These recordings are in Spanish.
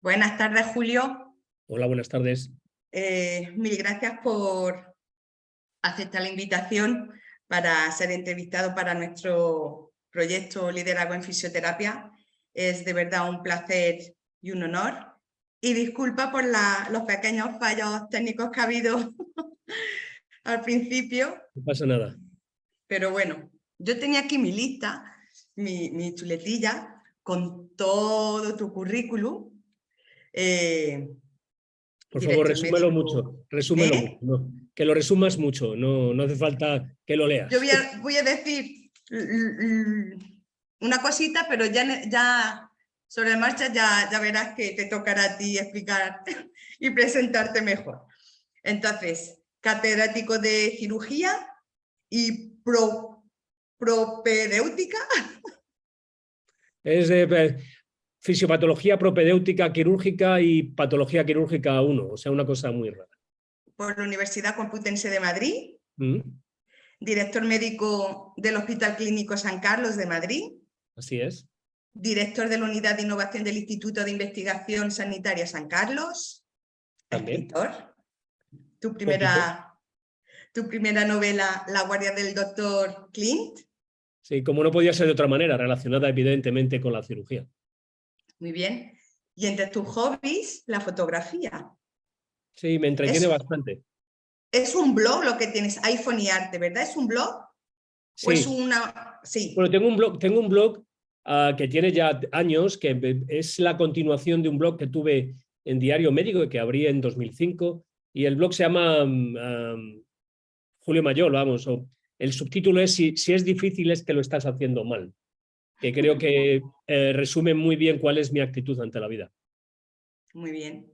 Buenas tardes, Julio. Hola, buenas tardes. Mil gracias por aceptar la invitación para ser entrevistado para nuestro proyecto Liderazgo en Fisioterapia. Es de verdad un placer y un honor. Y disculpa por los pequeños fallos técnicos que ha habido al principio. No pasa nada. Pero bueno, yo tenía aquí mi lista, mi chuletilla, con todo tu currículum. Por favor, resúmelo médico. mucho. Resúmelo mucho. No, que lo resumas mucho. No hace falta que lo leas. Yo voy a decir una cosita, pero ya sobre la marcha ya verás que te tocará a ti explicar y presentarte mejor. Entonces, catedrático de cirugía y propedéutica. Es de fisiopatología propedéutica quirúrgica y patología quirúrgica 1, o sea, una cosa muy rara. Por la Universidad Complutense de Madrid. ¿Mm? Director médico del Hospital Clínico San Carlos de Madrid. Así es. Director de la Unidad de Innovación del Instituto de Investigación Sanitaria San Carlos. También. Escritor. Tu primera novela, La guardia del doctor Clint. Sí, como no podía ser de otra manera, relacionada evidentemente con la cirugía. Muy bien. Y entre tus hobbies, la fotografía. Sí, me entretiene bastante. Es un blog lo que tienes, iPhone y Arte, ¿verdad? ¿Es un blog? Sí. ¿O es una...? Sí. Bueno, tengo un blog que tiene ya años, que es la continuación de un blog que tuve en Diario Médico, que abrí en 2005, y el blog se llama Julio Mayol, vamos, o el subtítulo es si es difícil es que lo estás haciendo mal, que creo que resume muy bien cuál es mi actitud ante la vida. Muy bien.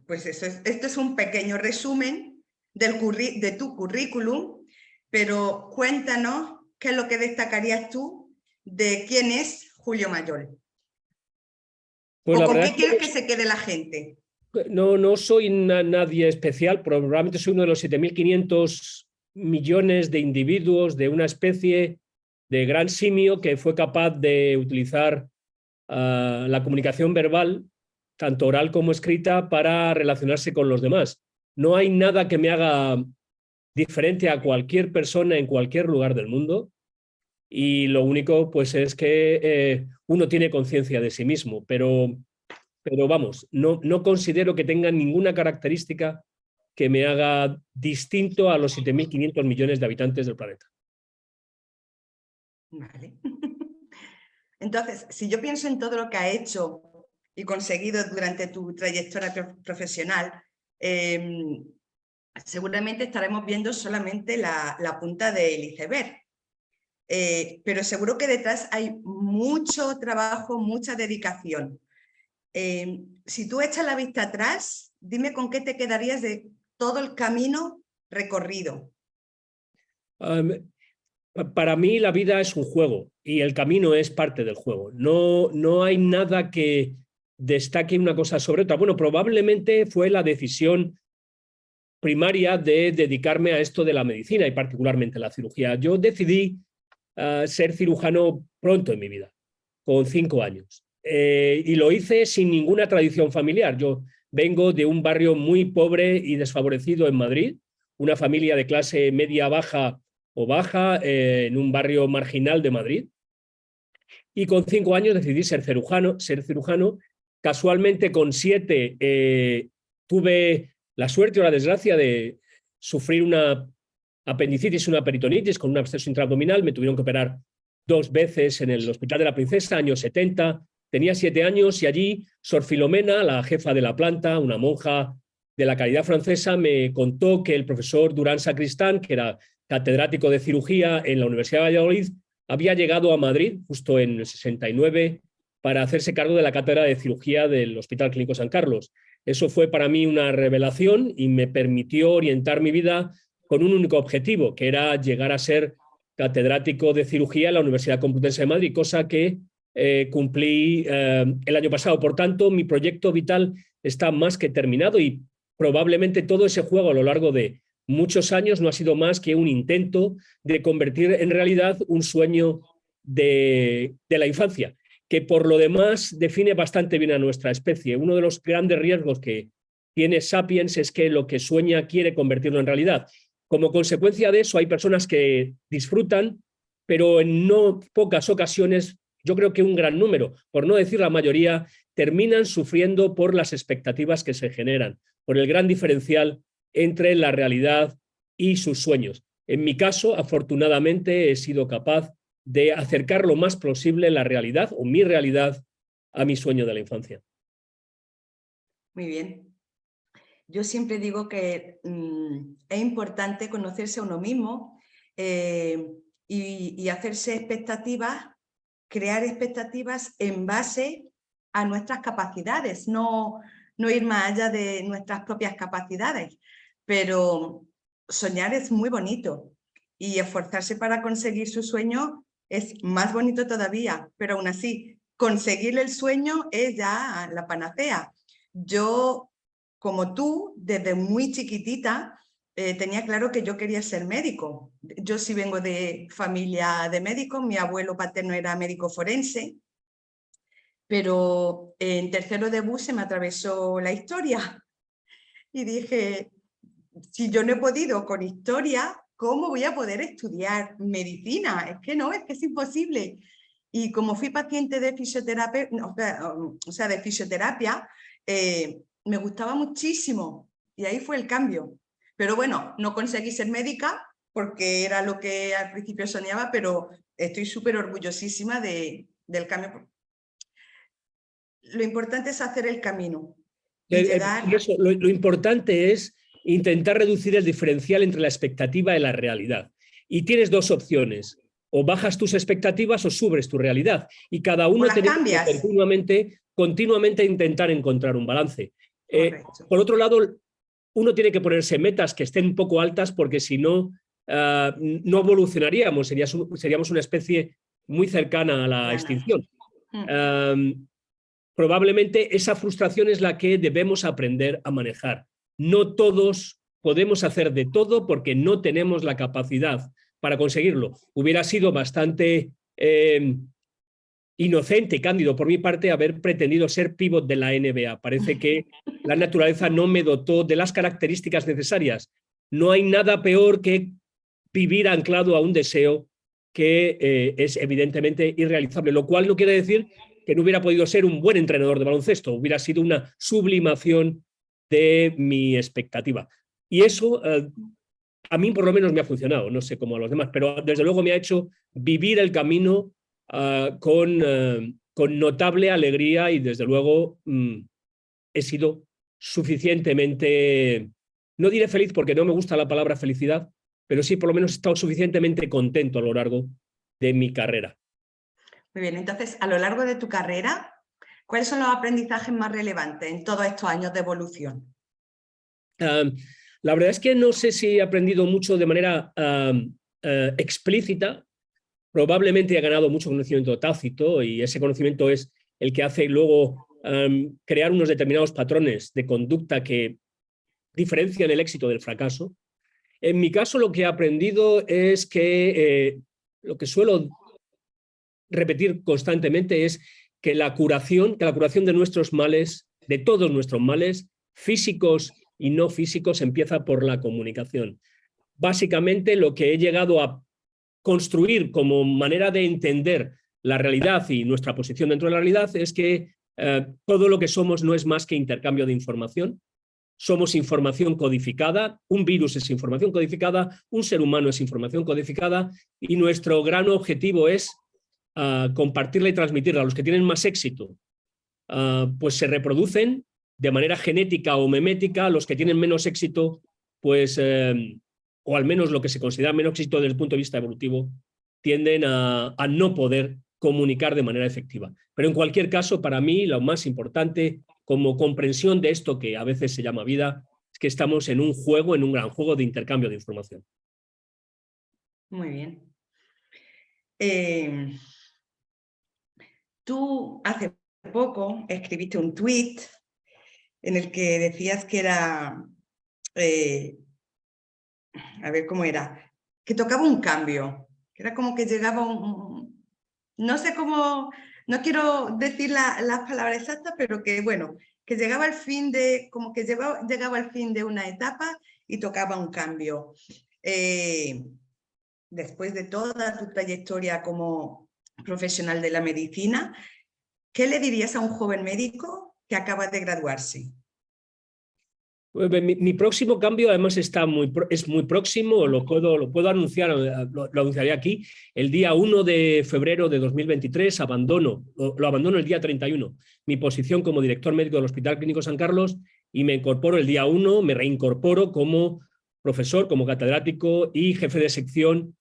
Pues esto es un pequeño resumen de tu currículum, pero cuéntanos qué es lo que destacarías tú de quién es Julio Mayol. Pues ¿O con qué quieres que se quede la gente? No soy nadie especial, probablemente soy uno de los 7.500 millones de individuos de una especie de gran simio que fue capaz de utilizar la comunicación verbal, tanto oral como escrita, para relacionarse con los demás. No hay nada que me haga diferente a cualquier persona en cualquier lugar del mundo, y lo único pues es que uno tiene conciencia de sí mismo, pero vamos, no considero que tenga ninguna característica que me haga distinto a los 7.500 millones de habitantes del planeta. Vale. Entonces, si yo pienso en todo lo que ha hecho y conseguido durante tu trayectoria profesional, seguramente estaremos viendo solamente la punta del iceberg. Pero seguro que detrás hay mucho trabajo, mucha dedicación. Si tú echas la vista atrás, dime con qué te quedarías de todo el camino recorrido. Para mí la vida es un juego y el camino es parte del juego. No hay nada que destaque una cosa sobre otra. Bueno, probablemente fue la decisión primaria de dedicarme a esto de la medicina y particularmente la cirugía. Yo decidí ser cirujano pronto en mi vida, con 5 años. Y lo hice sin ninguna tradición familiar. Yo vengo de un barrio muy pobre y desfavorecido en Madrid, una familia de clase media-baja o baja en un barrio marginal de Madrid. Y con 5 años decidí ser cirujano. Casualmente con 7 tuve la suerte o la desgracia de sufrir una apendicitis, una peritonitis con un absceso intraabdominal. Me tuvieron que operar 2 veces en el Hospital de la Princesa, años 70. Tenía 7 años y allí Sor Filomena, la jefa de la planta, una monja de la Caridad francesa, me contó que el profesor Durán Sacristán, que era catedrático de cirugía en la Universidad de Valladolid, había llegado a Madrid justo en el 69 para hacerse cargo de la cátedra de cirugía del Hospital Clínico San Carlos. Eso fue para mí una revelación y me permitió orientar mi vida con un único objetivo, que era llegar a ser catedrático de cirugía en la Universidad Complutense de Madrid, cosa que cumplí el año pasado. Por tanto, mi proyecto vital está más que terminado y probablemente todo ese juego a lo largo de muchos años no ha sido más que un intento de convertir en realidad un sueño de la infancia. que por lo demás define bastante bien a nuestra especie. Uno de los grandes riesgos que tiene Sapiens es que lo que sueña quiere convertirlo en realidad. Como consecuencia de eso, hay personas que disfrutan, pero en no pocas ocasiones, yo creo que un gran número, por no decir la mayoría, terminan sufriendo por las expectativas que se generan, por el gran diferencial entre la realidad y sus sueños. En mi caso, afortunadamente, he sido capaz de acercar lo más posible la realidad o mi realidad a mi sueño de la infancia. Muy bien. Yo siempre digo que es importante conocerse a uno mismo y hacerse expectativas, crear expectativas en base a nuestras capacidades, no ir más allá de nuestras propias capacidades. Pero soñar es muy bonito y esforzarse para conseguir su sueño es más bonito todavía, pero aún así, conseguir el sueño es ya la panacea. Yo, como tú, desde muy chiquitita, tenía claro que yo quería ser médico. Yo sí vengo de familia de médicos, mi abuelo paterno era médico forense, pero en tercero de BUS se me atravesó la historia y dije, si yo no he podido con historia, ¿cómo voy a poder estudiar medicina? Es que no, es que es imposible. Y como fui paciente de fisioterapia, de fisioterapia, me gustaba muchísimo y ahí fue el cambio. Pero bueno, no conseguí ser médica porque era lo que al principio soñaba, pero estoy súper orgullosísima del cambio. Lo importante es hacer el camino y llegar... Eso, lo importante es intentar reducir el diferencial entre la expectativa y la realidad. Y tienes dos opciones: o bajas tus expectativas o subes tu realidad. Y cada uno tiene que continuamente intentar encontrar un balance. Por otro lado, uno tiene que ponerse metas que estén un poco altas, porque si no, no evolucionaríamos, seríamos una especie muy cercana a la extinción. Probablemente esa frustración es la que debemos aprender a manejar. No todos podemos hacer de todo porque no tenemos la capacidad para conseguirlo. Hubiera sido bastante inocente y cándido por mi parte haber pretendido ser pívot de la NBA. Parece que la naturaleza no me dotó de las características necesarias. No hay nada peor que vivir anclado a un deseo que es evidentemente irrealizable, lo cual no quiere decir que no hubiera podido ser un buen entrenador de baloncesto, hubiera sido una sublimación de mi expectativa. Y eso a mí por lo menos me ha funcionado, no sé cómo a los demás, pero desde luego me ha hecho vivir el camino con notable alegría y desde luego he sido suficientemente, no diré feliz porque no me gusta la palabra felicidad, pero sí por lo menos he estado suficientemente contento a lo largo de mi carrera. Muy bien, entonces, a lo largo de tu carrera, ¿cuáles son los aprendizajes más relevantes en todos estos años de evolución? La verdad es que no sé si he aprendido mucho de manera explícita. Probablemente he ganado mucho conocimiento tácito y ese conocimiento es el que hace luego crear unos determinados patrones de conducta que diferencian el éxito del fracaso. En mi caso, lo que he aprendido es que lo que suelo repetir constantemente es que la curación de nuestros males, de todos nuestros males, físicos y no físicos, empieza por la comunicación. Básicamente, lo que he llegado a construir como manera de entender la realidad y nuestra posición dentro de la realidad es que todo lo que somos no es más que intercambio de información. Somos información codificada, un virus es información codificada, un ser humano es información codificada y nuestro gran objetivo es compartirla y transmitirla. Los que tienen más éxito pues se reproducen de manera genética o memética, los que tienen menos éxito pues o al menos lo que se considera menos éxito desde el punto de vista evolutivo tienden a no poder comunicar de manera efectiva. Pero en cualquier caso, para mí lo más importante como comprensión de esto que a veces se llama vida es que estamos en un juego, en un gran juego de intercambio de información. Muy bien. Tú hace poco escribiste un tuit en el que decías que era, a ver cómo era, que tocaba un cambio, que era como que llegaba no sé cómo no quiero decir las palabras exactas, pero que bueno, que llegaba al fin de, como que llegaba al fin de una etapa y tocaba un cambio. Después de toda tu trayectoria como profesional de la medicina, ¿qué le dirías a un joven médico que acaba de graduarse? Mi próximo cambio además es muy próximo, lo puedo anunciar, lo anunciaré aquí. El día 1 de febrero de 2023 lo abandono el día 31, mi posición como director médico del Hospital Clínico San Carlos, y me incorporo el día 1, me reincorporo como profesor, como catedrático y jefe de sección.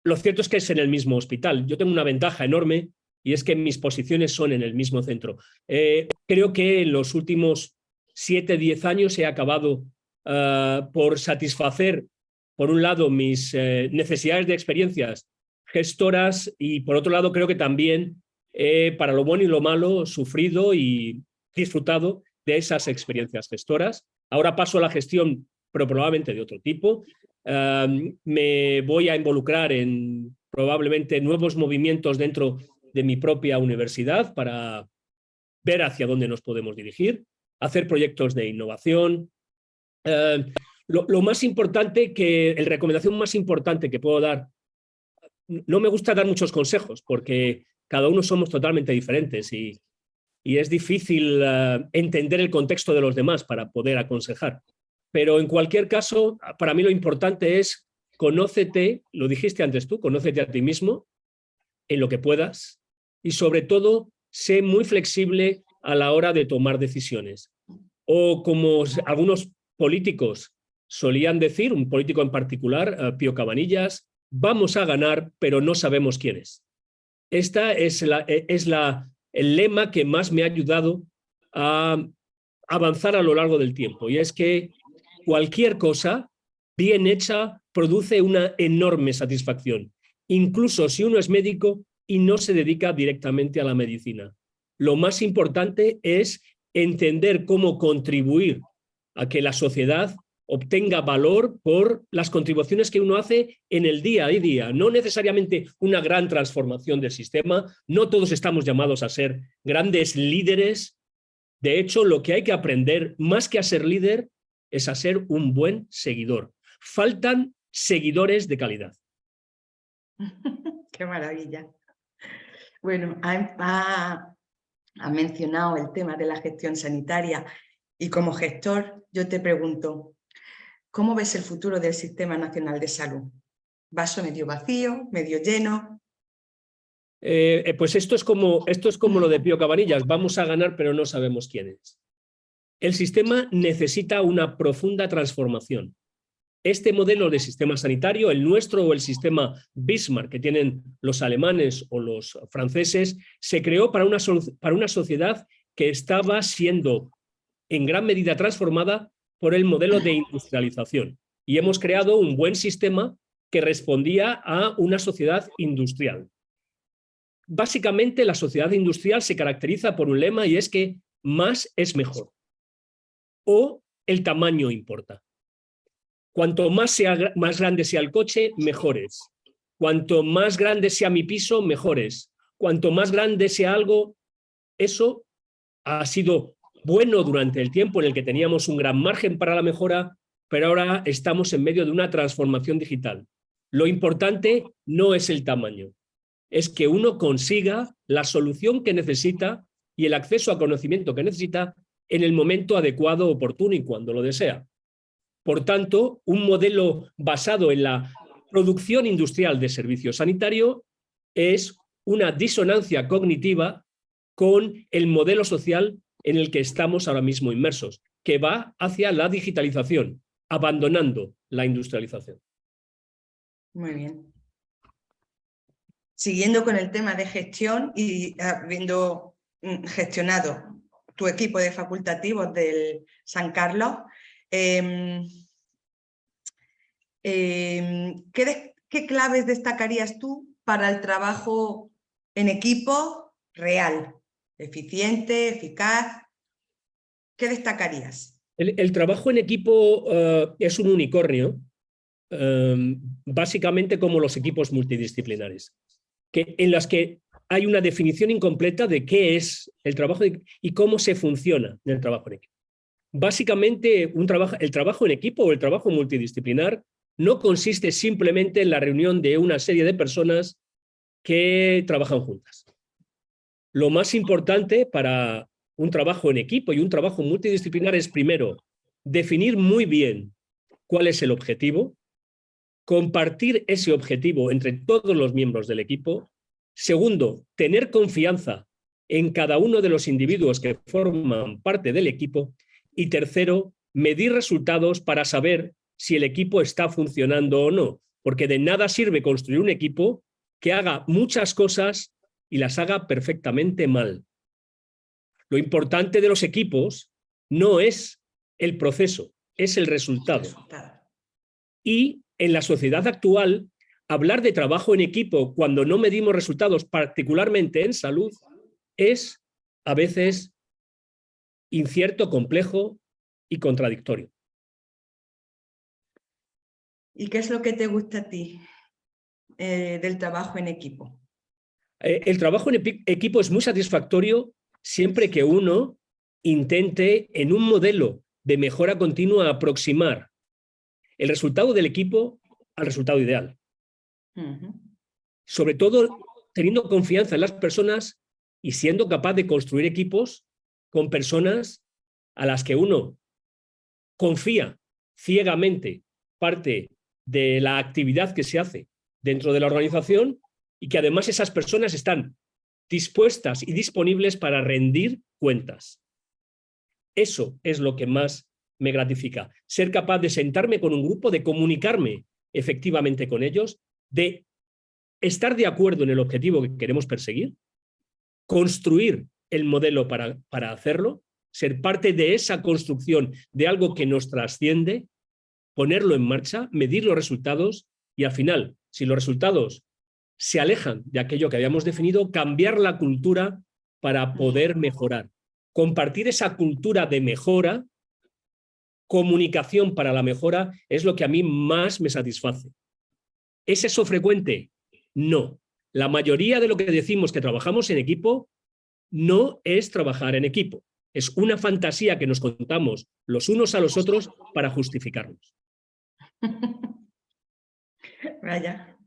Lo cierto es que es en el mismo hospital. Yo tengo una ventaja enorme y es que mis posiciones son en el mismo centro. Creo que en los últimos 7-10 años he acabado por satisfacer, por un lado, mis necesidades de experiencias gestoras y, por otro lado, creo que también, para lo bueno y lo malo, sufrido y disfrutado de esas experiencias gestoras. Ahora paso a la gestión, pero probablemente de otro tipo. Me voy a involucrar en probablemente nuevos movimientos dentro de mi propia universidad para ver hacia dónde nos podemos dirigir, hacer proyectos de innovación. Lo más importante, la recomendación más importante que puedo dar, no me gusta dar muchos consejos porque cada uno somos totalmente diferentes y es difícil entender el contexto de los demás para poder aconsejar. Pero en cualquier caso, para mí lo importante es conócete, lo dijiste antes tú, conócete a ti mismo en lo que puedas y sobre todo sé muy flexible a la hora de tomar decisiones. O como algunos políticos solían decir, un político en particular, Pío Cabanillas, vamos a ganar, pero no sabemos quién es. Esta es el lema que más me ha ayudado a avanzar a lo largo del tiempo, y es que cualquier cosa bien hecha produce una enorme satisfacción, incluso si uno es médico y no se dedica directamente a la medicina. Lo más importante es entender cómo contribuir a que la sociedad obtenga valor por las contribuciones que uno hace en el día a día, no necesariamente una gran transformación del sistema. No todos estamos llamados a ser grandes líderes. De hecho, lo que hay que aprender, más que a ser líder, es a ser un buen seguidor. Faltan seguidores de calidad. Qué maravilla. Bueno, ha mencionado el tema de la gestión sanitaria y como gestor yo te pregunto, ¿cómo ves el futuro del Sistema Nacional de Salud? ¿Vaso medio vacío, medio lleno? Pues esto es como lo de Pío Cabanillas, vamos a ganar pero no sabemos quién es. El sistema necesita una profunda transformación. Este modelo de sistema sanitario, el nuestro o el sistema Bismarck que tienen los alemanes o los franceses, se creó para una sociedad que estaba siendo en gran medida transformada por el modelo de industrialización. Y hemos creado un buen sistema que respondía a una sociedad industrial. Básicamente, la sociedad industrial se caracteriza por un lema y es que más es mejor. O el tamaño importa. Cuanto más grande sea el coche, mejores. Cuanto más grande sea mi piso, mejores. Cuanto más grande sea algo, eso ha sido bueno durante el tiempo en el que teníamos un gran margen para la mejora, pero ahora estamos en medio de una transformación digital. Lo importante no es el tamaño, es que uno consiga la solución que necesita y el acceso a conocimiento que necesita en el momento adecuado, oportuno y cuando lo desea. Por tanto, un modelo basado en la producción industrial de servicio sanitario es una disonancia cognitiva con el modelo social en el que estamos ahora mismo inmersos, que va hacia la digitalización, abandonando la industrialización. Muy bien. Siguiendo con el tema de gestión y habiendo gestionado tu equipo de facultativos del San Carlos, ¿qué claves destacarías tú para el trabajo en equipo real, eficiente, eficaz? ¿Qué destacarías? El trabajo en equipo es un unicornio, básicamente como los equipos multidisciplinares, en las que hay una definición incompleta de qué es el trabajo y cómo se funciona en el trabajo en equipo. Básicamente, el trabajo en equipo o el trabajo multidisciplinar no consiste simplemente en la reunión de una serie de personas que trabajan juntas. Lo más importante para un trabajo en equipo y un trabajo multidisciplinar es, primero, definir muy bien cuál es el objetivo, compartir ese objetivo entre todos los miembros del equipo. Segundo, tener confianza en cada uno de los individuos que forman parte del equipo. Y tercero, medir resultados para saber si el equipo está funcionando o no, porque de nada sirve construir un equipo que haga muchas cosas y las haga perfectamente mal. Lo importante de los equipos no es el proceso, es el resultado. Y en la sociedad actual, hablar de trabajo en equipo cuando no medimos resultados, particularmente en salud, es a veces incierto, complejo y contradictorio. ¿Y qué es lo que te gusta a ti del trabajo en equipo? El trabajo en equipo es muy satisfactorio siempre que uno intente, en un modelo de mejora continua, aproximar el resultado del equipo al resultado ideal. Sobre todo teniendo confianza en las personas y siendo capaz de construir equipos con personas a las que uno confía ciegamente parte de la actividad que se hace dentro de la organización y que además esas personas están dispuestas y disponibles para rendir cuentas. Eso es lo que más me gratifica, ser capaz de sentarme con un grupo, de comunicarme efectivamente con ellos, de estar de acuerdo en el objetivo que queremos perseguir, construir el modelo para hacerlo, ser parte de esa construcción de algo que nos trasciende, ponerlo en marcha, medir los resultados y al final, si los resultados se alejan de aquello que habíamos definido, cambiar la cultura para poder mejorar. Compartir esa cultura de mejora, comunicación para la mejora, es lo que a mí más me satisface. ¿Es eso frecuente? No. La mayoría de lo que decimos que trabajamos en equipo no es trabajar en equipo. Es una fantasía que nos contamos los unos a los otros para justificarnos. Vaya.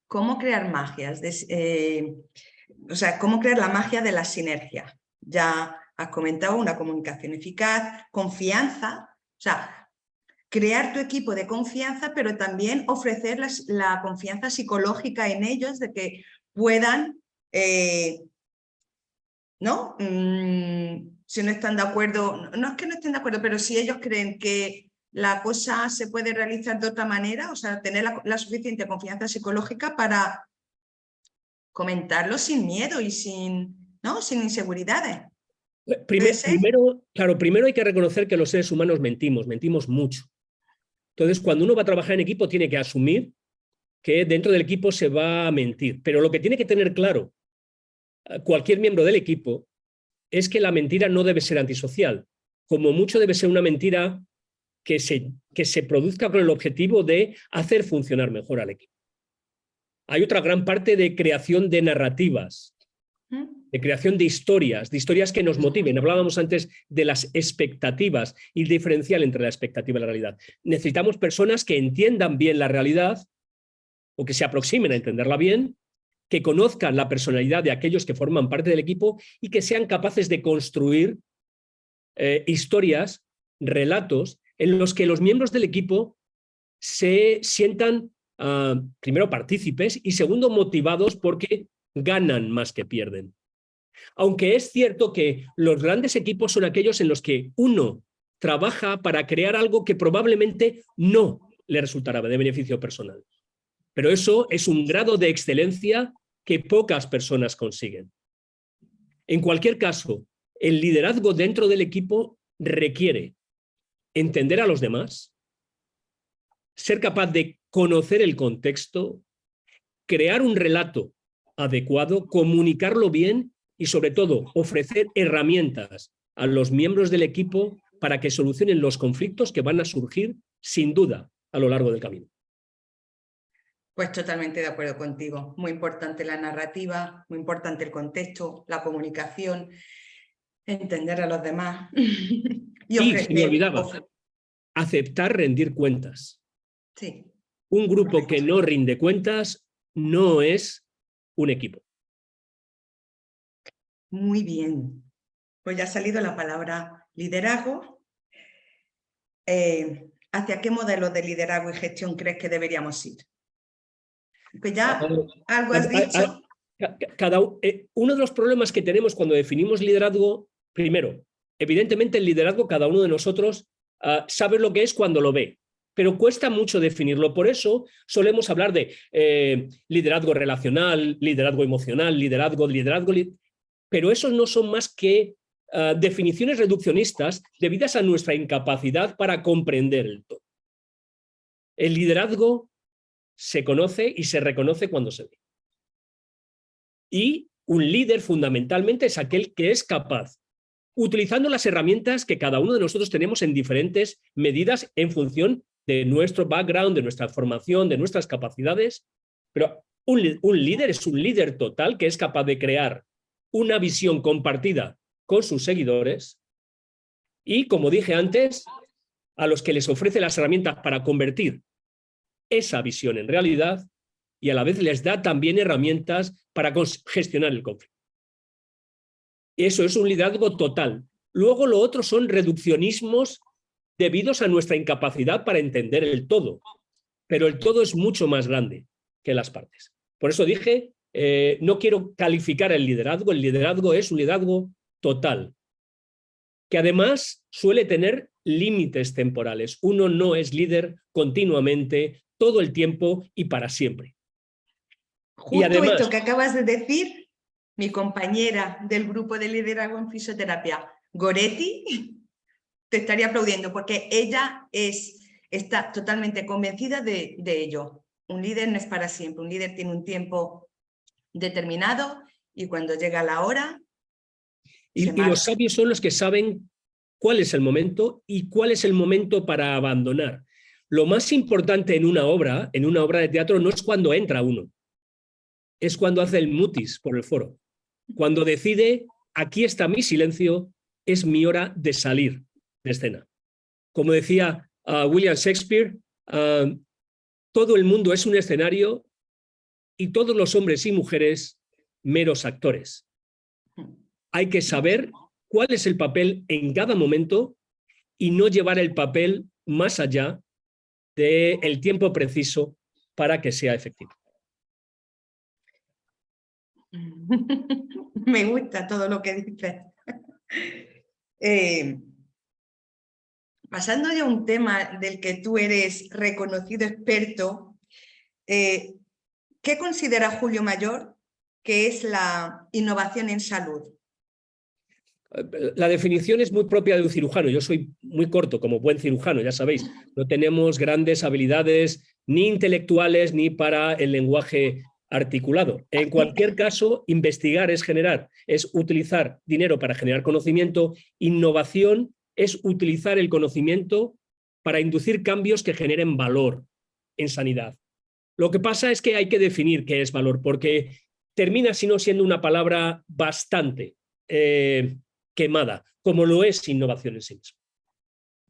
¿Cómo crear magias? ¿Cómo crear la magia de la sinergia? Ya has comentado una comunicación eficaz, confianza, crear tu equipo de confianza, pero también ofrecer la confianza psicológica en ellos de que puedan, ¿no? Si no están de acuerdo, no es que no estén de acuerdo, pero si ellos creen que la cosa se puede realizar de otra manera, tener la suficiente confianza psicológica para comentarlo sin miedo y sin inseguridades. Primero hay que reconocer que los seres humanos mentimos mucho. Entonces, cuando uno va a trabajar en equipo, tiene que asumir que dentro del equipo se va a mentir. Pero lo que tiene que tener claro cualquier miembro del equipo es que la mentira no debe ser antisocial. Como mucho debe ser una mentira que se produzca con el objetivo de hacer funcionar mejor al equipo. Hay otra gran parte de creación de narrativas, de creación de historias que nos motiven. Hablábamos antes de las expectativas y el diferencial entre la expectativa y la realidad. Necesitamos personas que entiendan bien la realidad o que se aproximen a entenderla bien, que conozcan la personalidad de aquellos que forman parte del equipo y que sean capaces de construir historias, relatos, en los que los miembros del equipo se sientan, primero, partícipes y segundo, motivados porque ganan más que pierden. Aunque es cierto que los grandes equipos son aquellos en los que uno trabaja para crear algo que probablemente no le resultará de beneficio personal. Pero eso es un grado de excelencia que pocas personas consiguen. En cualquier caso, el liderazgo dentro del equipo requiere entender a los demás, ser capaz de conocer el contexto, crear un relato adecuado, comunicarlo bien y, sobre todo, ofrecer herramientas a los miembros del equipo para que solucionen los conflictos que van a surgir, sin duda, a lo largo del camino. Pues totalmente de acuerdo contigo. Muy importante la narrativa, muy importante el contexto, la comunicación, entender a los demás y Y se me ofrecer. olvidaba, aceptar rendir cuentas. Sí. Un grupo que no rinde cuentas no es un equipo. Muy bien. Pues ya ha salido la palabra liderazgo. ¿Hacia qué modelos de liderazgo y gestión crees que deberíamos ir? Pues ya algo has dicho. Uno de los problemas que tenemos cuando definimos liderazgo, primero, evidentemente el liderazgo, cada uno de nosotros sabe lo que es cuando lo ve, pero cuesta mucho definirlo. Por eso solemos hablar de liderazgo relacional, liderazgo emocional, liderazgo, pero esos no son más que definiciones reduccionistas debidas a nuestra incapacidad para comprender el todo. El liderazgo se conoce y se reconoce cuando se ve. Y un líder fundamentalmente es aquel que es capaz, utilizando las herramientas que cada uno de nosotros tenemos en diferentes medidas en función de nuestro background, de nuestra formación, de nuestras capacidades, pero un líder es un líder total que es capaz de crear una visión compartida con sus seguidores y, como dije antes, a los que les ofrece las herramientas para convertir esa visión en realidad y a la vez les da también herramientas para gestionar el conflicto. Eso es un liderazgo total. Luego lo otro son reduccionismos debidos a nuestra incapacidad para entender el todo, pero el todo es mucho más grande que las partes. Por eso dije, no quiero calificar el liderazgo es un liderazgo total, que además suele tener límites temporales. Uno no es líder continuamente, todo el tiempo y para siempre. Justo y además, esto que acabas de decir, mi compañera del grupo de liderazgo en fisioterapia, Goretti, te estaría aplaudiendo porque ella está totalmente convencida de ello. Un líder no es para siempre, un líder tiene un tiempo determinado y cuando llega la hora... Y los sabios son los que saben cuál es el momento y cuál es el momento para abandonar. Lo más importante en una obra de teatro, no es cuando entra uno, es cuando hace el mutis por el foro. Cuando decide, aquí está mi silencio, es mi hora de salir de escena. Como decía William Shakespeare, todo el mundo es un escenario y todos los hombres y mujeres meros actores. Hay que saber cuál es el papel en cada momento y no llevar el papel más allá del tiempo preciso para que sea efectivo. Me gusta todo lo que dices. Pasando ya a un tema del que tú eres reconocido experto, ¿qué considera Julio Mayor que es la innovación en salud? La definición es muy propia de un cirujano. Yo soy muy corto como buen cirujano, ya sabéis. No tenemos grandes habilidades ni intelectuales ni para el lenguaje articulado. En cualquier caso, investigar es generar, es utilizar dinero para generar conocimiento. Innovación es utilizar el conocimiento para inducir cambios que generen valor en sanidad. Lo que pasa es que hay que definir qué es valor, porque termina siendo una palabra bastante quemada, como lo es innovación en sí mismo.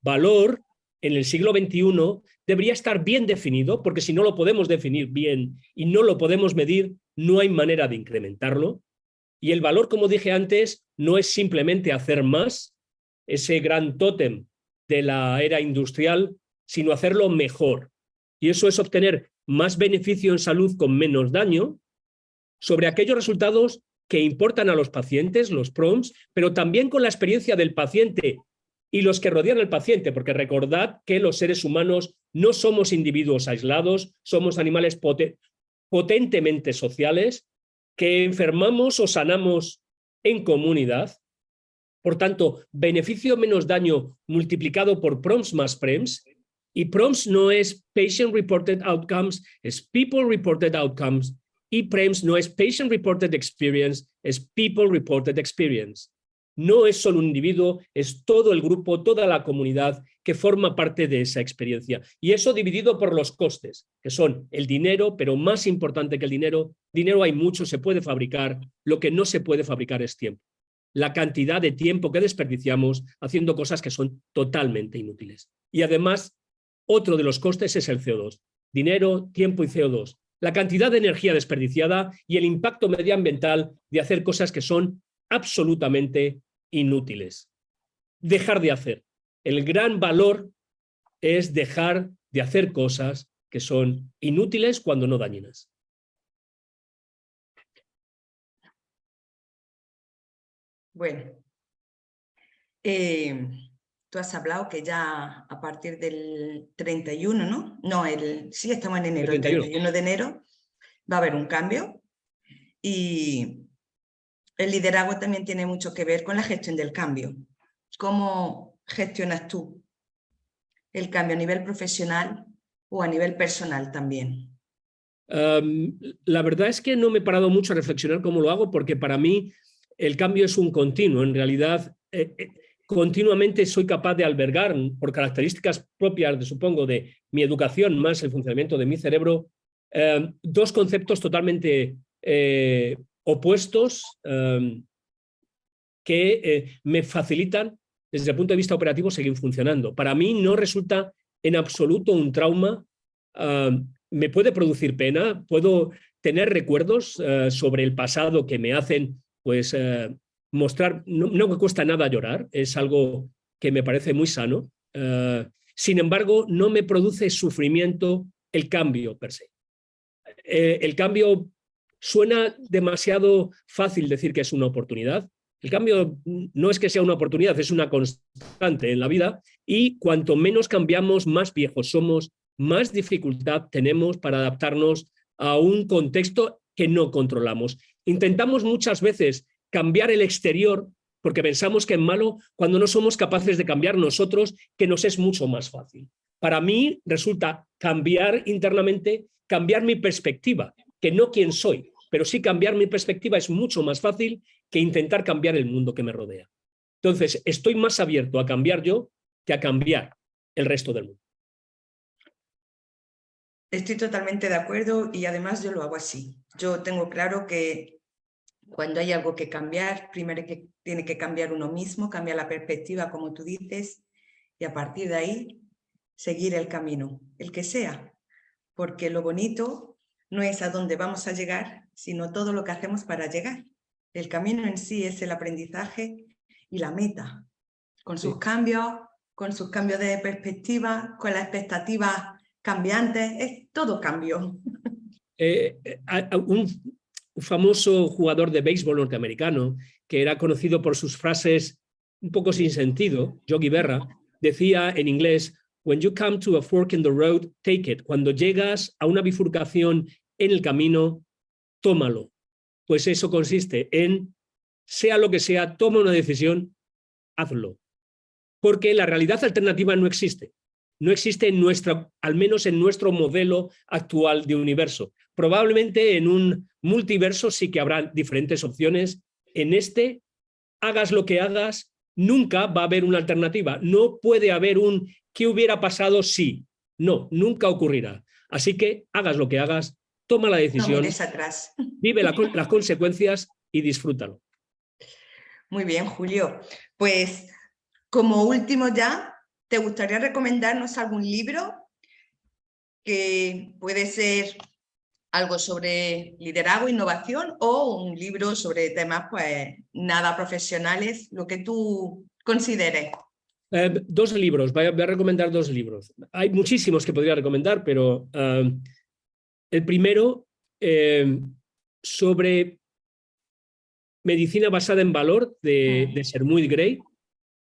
Valor en el siglo XXI debería estar bien definido, porque si no lo podemos definir bien y no lo podemos medir, no hay manera de incrementarlo. Y el valor, como dije antes, no es simplemente hacer más, ese gran tótem de la era industrial, sino hacerlo mejor. Y eso es obtener más beneficio en salud con menos daño sobre aquellos resultados que importan a los pacientes, los PROMs, pero también con la experiencia del paciente y los que rodean al paciente, porque recordad que los seres humanos no somos individuos aislados, somos animales potentemente sociales, que enfermamos o sanamos en comunidad. Por tanto, beneficio menos daño multiplicado por PROMs más PREMs, y PROMs no es Patient Reported Outcomes, es People Reported Outcomes, y PREMs no es Patient Reported Experience, es People Reported Experience. No es solo un individuo, es todo el grupo, toda la comunidad que forma parte de esa experiencia. Y eso dividido por los costes, que son el dinero, pero más importante que el dinero hay mucho, se puede fabricar, lo que no se puede fabricar es tiempo. La cantidad de tiempo que desperdiciamos haciendo cosas que son totalmente inútiles. Y además, otro de los costes es el CO2. Dinero, tiempo y CO2. La cantidad de energía desperdiciada y el impacto medioambiental de hacer cosas que son absolutamente inútiles. Dejar de hacer. El gran valor es dejar de hacer cosas que son inútiles cuando no dañinas. Bueno, tú has hablado que ya a partir del 31, ¿no? No, sí, estamos en enero, el 31 de enero va a haber un cambio y el liderazgo también tiene mucho que ver con la gestión del cambio. ¿Cómo gestionas tú el cambio a nivel profesional o a nivel personal también? La verdad es que no me he parado mucho a reflexionar cómo lo hago, porque para mí el cambio es un continuo. En realidad, continuamente soy capaz de albergar, por características propias, supongo, de mi educación más el funcionamiento de mi cerebro, dos conceptos totalmente opuestos que me facilitan, desde el punto de vista operativo, seguir funcionando. Para mí no resulta en absoluto un trauma. Me puede producir pena, puedo tener recuerdos sobre el pasado que me hacen pues, mostrar, no me cuesta nada llorar, es algo que me parece muy sano. Sin embargo, no me produce sufrimiento el cambio per se. El cambio suena demasiado fácil decir que es una oportunidad. El cambio no es que sea una oportunidad, es una constante en la vida, y cuanto menos cambiamos, más viejos somos, más dificultad tenemos para adaptarnos a un contexto que no controlamos. Intentamos muchas veces cambiar el exterior porque pensamos que es malo, cuando no somos capaces de cambiar nosotros, que nos es mucho más fácil. Para mí resulta cambiar internamente, cambiar mi perspectiva, que no quién soy, pero sí cambiar mi perspectiva es mucho más fácil que intentar cambiar el mundo que me rodea. Entonces, estoy más abierto a cambiar yo que a cambiar el resto del mundo. Estoy totalmente de acuerdo y además yo lo hago así. Yo tengo claro que cuando hay algo que cambiar, primero que tiene que cambiar uno mismo, cambiar la perspectiva, como tú dices, y a partir de ahí seguir el camino, el que sea. Porque lo bonito no es a dónde vamos a llegar, sino todo lo que hacemos para llegar. El camino en sí es el aprendizaje y la meta, con sus cambios de perspectiva, con las expectativas cambiantes, es todo cambio. Un famoso jugador de béisbol norteamericano, que era conocido por sus frases un poco sin sentido, Yogi Berra, decía en inglés: "When you come to a fork in the road, take it". Cuando llegas a una bifurcación en el camino, tómalo. Pues eso consiste en, sea lo que sea, toma una decisión, hazlo. Porque la realidad alternativa no existe. No existe en al menos en nuestro modelo actual de universo. Probablemente en un multiverso sí que habrá diferentes opciones. En este, hagas lo que hagas, nunca va a haber una alternativa. No puede haber un ¿qué hubiera pasado si? No, nunca ocurrirá. Así que hagas lo que hagas, toma la decisión, no mires atrás, vive las consecuencias y disfrútalo. Muy bien, Julio. Pues como último ya, ¿te gustaría recomendarnos algún libro que puede ser algo sobre liderazgo, innovación, o un libro sobre temas pues nada profesionales, lo que tú consideres? Dos libros, voy a recomendar dos libros. Hay muchísimos que podría recomendar, pero el primero sobre medicina basada en valor de Sherwood Gray.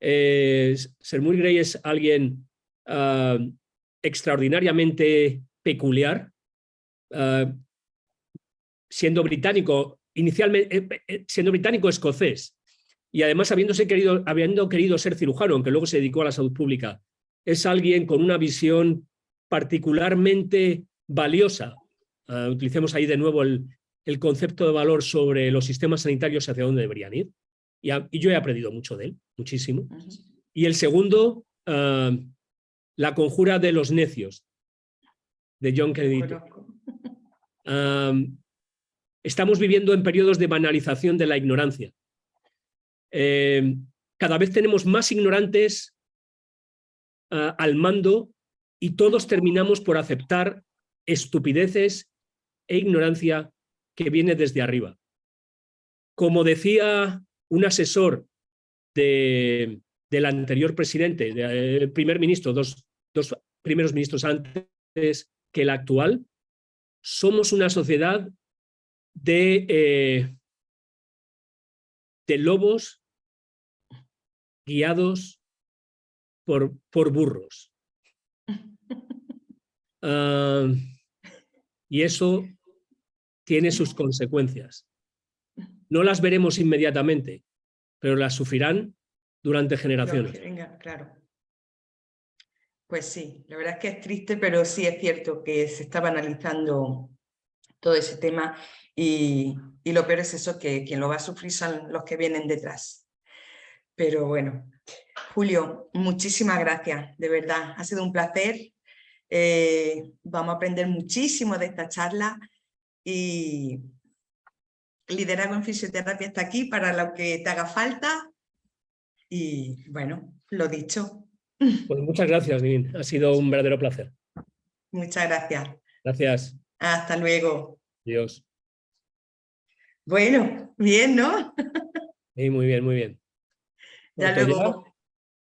Sherwood Gray es alguien extraordinariamente peculiar, siendo británico, inicialmente siendo británico escocés, y además habiendo querido ser cirujano, aunque luego se dedicó a la salud pública. Es alguien con una visión particularmente valiosa. Utilicemos ahí de nuevo el concepto de valor sobre los sistemas sanitarios hacia dónde deberían ir. y yo he aprendido mucho de él, muchísimo. Ujú. Y el segundo, La conjura de los necios, de John Kennedy. Conozco. Estamos viviendo en periodos de banalización de la ignorancia. Cada vez tenemos más ignorantes al mando y todos terminamos por aceptar estupideces e ignorancia que viene desde arriba. Como decía un asesor del anterior presidente, del primer ministro, dos primeros ministros antes que el actual, somos una sociedad de lobos guiados por burros. Y eso tiene sus consecuencias. No las veremos inmediatamente, pero las sufrirán durante generaciones. Venga, claro. Pues sí, la verdad es que es triste, pero sí es cierto que se está banalizando todo ese tema y lo peor es eso, que quien lo va a sufrir son los que vienen detrás. Pero bueno, Julio, muchísimas gracias, de verdad, ha sido un placer. Vamos a aprender muchísimo de esta charla y Liderazgo en Fisioterapia está aquí para lo que te haga falta y bueno, lo dicho. Pues muchas gracias, Nivin. Ha sido un verdadero placer. Muchas gracias. Gracias. Hasta luego. Adiós. Bueno, bien, ¿no? Sí, muy bien, muy bien. Ya ¿Corto luego.